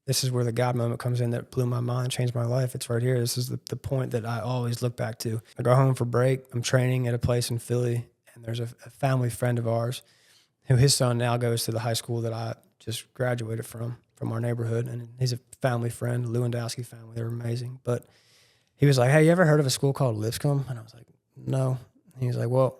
this is where the God moment comes in that blew my mind, changed my life. It's right here. This is the point that I always look back to. I go home for break. I'm training at a place in Philly, and there's a family friend of ours who his son now goes to the high school that I just graduated from our neighborhood. And he's a family friend, Lewandowski family. They're amazing. But he was like, hey, you ever heard of a school called Lipscomb? And I was like, no. And he was like, well,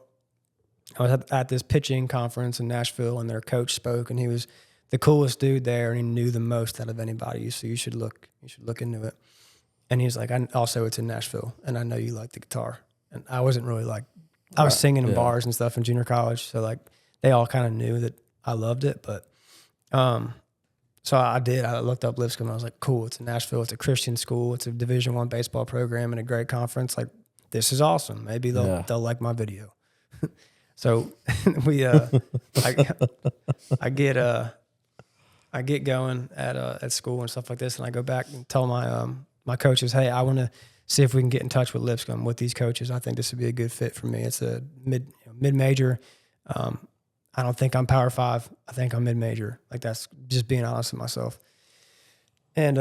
I was at this pitching conference in Nashville, and their coach spoke, and he was the coolest dude there, and he knew the most out of anybody. So you should look into it. And he was like, also it's in Nashville, and I know you like the guitar. And I wasn't really like, I was singing in bars and stuff in junior college. So like they all kind of knew that I loved it. But, so I did, I looked up Lipscomb, and I was like, cool. It's in Nashville. It's a Christian school. It's a Division I baseball program and a great conference. Like, this is awesome. Maybe they'll like my video. So I get going at school and stuff like this, and I go back and tell my coaches, hey, I want to see if we can get in touch with Lipscomb, with these coaches. I think this would be a good fit for me. It's a mid-major. I don't think I'm Power 5. I think I'm mid-major. Like, that's just being honest with myself. And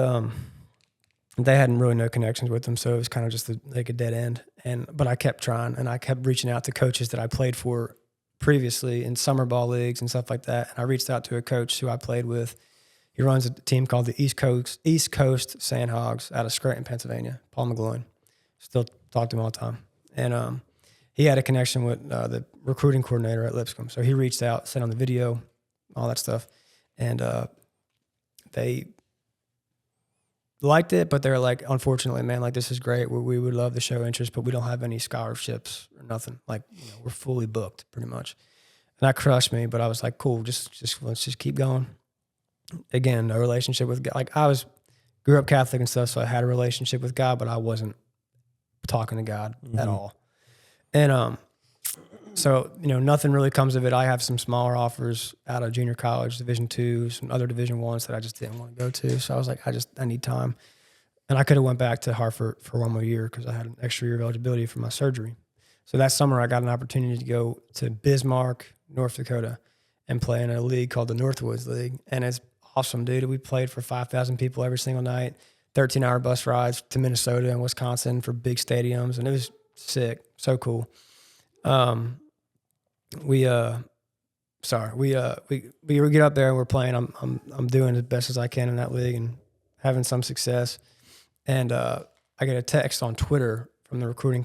they hadn't really no connections with them, so it was kind of just like a dead end. But I kept trying, and I kept reaching out to coaches that I played for previously in summer ball leagues and stuff like that. And I reached out to a coach who I played with. He runs a team called the East Coast Sandhogs out of Scranton, Pennsylvania, Paul McGloin. Still talk to him all the time. And he had a connection with the recruiting coordinator at Lipscomb. So he reached out, sent on the video, all that stuff. And they liked it, but they're like, unfortunately, man, like, this is great. We would love to show interest, but we don't have any scholarships or nothing. Like, we're fully booked pretty much. And that crushed me, but I was like, cool, just let's just keep going. Again, a relationship with God. Like, grew up Catholic and stuff, so I had a relationship with God, but I wasn't talking to God at all. And so, nothing really comes of it. I have some smaller offers out of junior college, Division II, some other Division Is that I just didn't want to go to. So I was like, I need time. And I could have went back to Hartford for one more year because I had an extra year of eligibility for my surgery. So that summer I got an opportunity to go to Bismarck, North Dakota, and play in a league called the Northwoods League. And it's awesome, dude. We played for 5,000 people every single night, 13-hour bus rides to Minnesota and Wisconsin for big stadiums. And it was sick. So cool. We get up there and we're playing. I'm doing as best as I can in that league and having some success. And I get a text on Twitter from the recruiting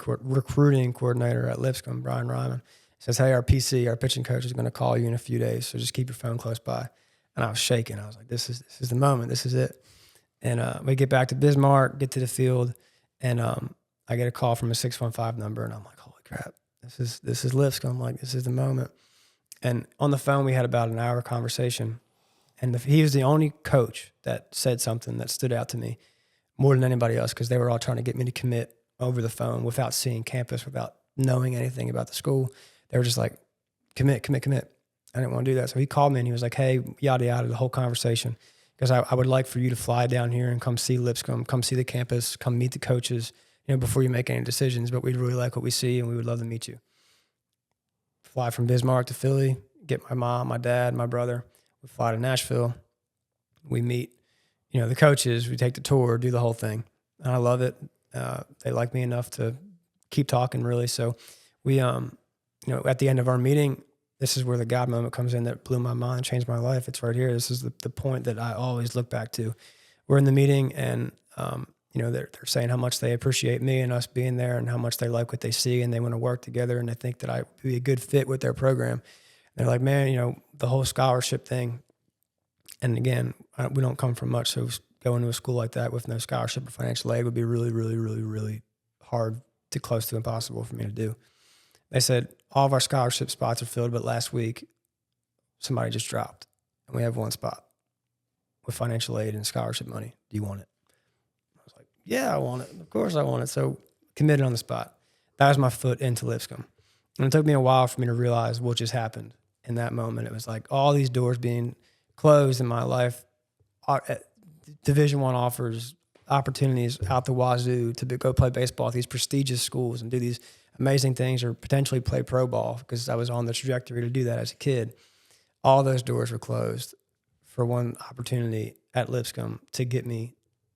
coordinator at Lipscomb, Brian Ryman. He says, hey, our pitching coach is going to call you in a few days, so just keep your phone close by. And I was shaking. I was like, this is the moment. This is it. And we get back to Bismarck, get to the field, and I get a call from a 615 number, and I'm like, holy crap, this is Lipscomb. I'm like, this is the moment. And on the phone, we had about an hour conversation, and he was the only coach that said something that stood out to me more than anybody else, because they were all trying to get me to commit over the phone without seeing campus, without knowing anything about the school. They were just like, commit. I didn't want to do that. So he called me and he was like, hey, yada, yada, the whole conversation. Because I would like for you to fly down here and come see Lipscomb, come see the campus, come meet the coaches, before you make any decisions. But we'd really like what we see and we would love to meet you. Fly from Bismarck to Philly, get my mom, my dad, my brother. We fly to Nashville. We meet, the coaches. We take the tour, do the whole thing. And I love it. They like me enough to keep talking, really. So we, at the end of our meeting, this is where the God moment comes in that blew my mind, changed my life. It's right here. This is the point that I always look back to. We're in the meeting and, they're saying how much they appreciate me and us being there and how much they like what they see and they want to work together and they think that I would be a good fit with their program. And they're like, man, the whole scholarship thing. And again, we don't come from much, so going to a school like that with no scholarship or financial aid would be really, really, really, really hard to close to impossible for me to do. They said, all of our scholarship spots are filled, but last week somebody just dropped and we have one spot with financial aid and scholarship money. Do you want it? I was like, yeah, I want it. Of course I want it. So committed on the spot. That was my foot into Lipscomb. And it took me a while for me to realize what just happened in that moment. It was like all these doors being closed in my life, Division I offers, opportunities out the wazoo to go play baseball at these prestigious schools and do these amazing things or potentially play pro ball because I was on the trajectory to do that as a kid. All those doors were closed for one opportunity at Lipscomb to get me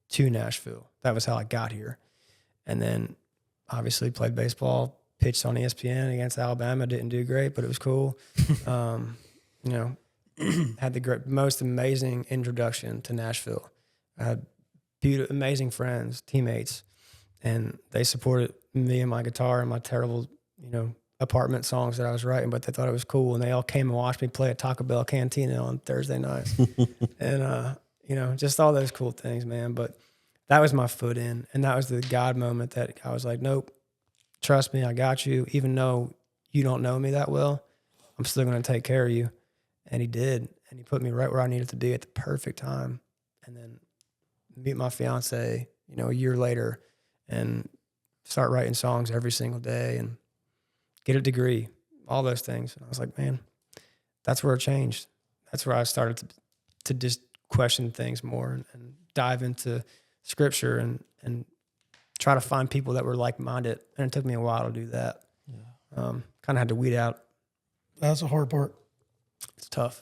to Nashville. That was how I got here. And then obviously played baseball, pitched on ESPN against Alabama. Didn't do great, but it was cool. You know, had the most amazing introduction to Nashville. I had amazing friends, teammates, and they supported me and my guitar and my terrible, you know, apartment songs that I was writing, but they thought it was cool. And they all came and watched me play at Taco Bell Cantina on Thursday nights. And, you know, just all those cool things, man. But that was my foot in. And that was the God moment that I was like, nope, trust me, I got you. Even though you don't know me that well, I'm still going to take care of you. And he did. And he put me right where I needed to be at the perfect time. And then meet my fiance, you know, a year later and start writing songs every single day and get a degree, all those things. And I was like, man, that's where it changed. That's where I started to just question things more and dive into scripture and try to find people that were like-minded. And it took me a while to do that. Yeah. Kind of had to weed out. That's the hard part. It's tough.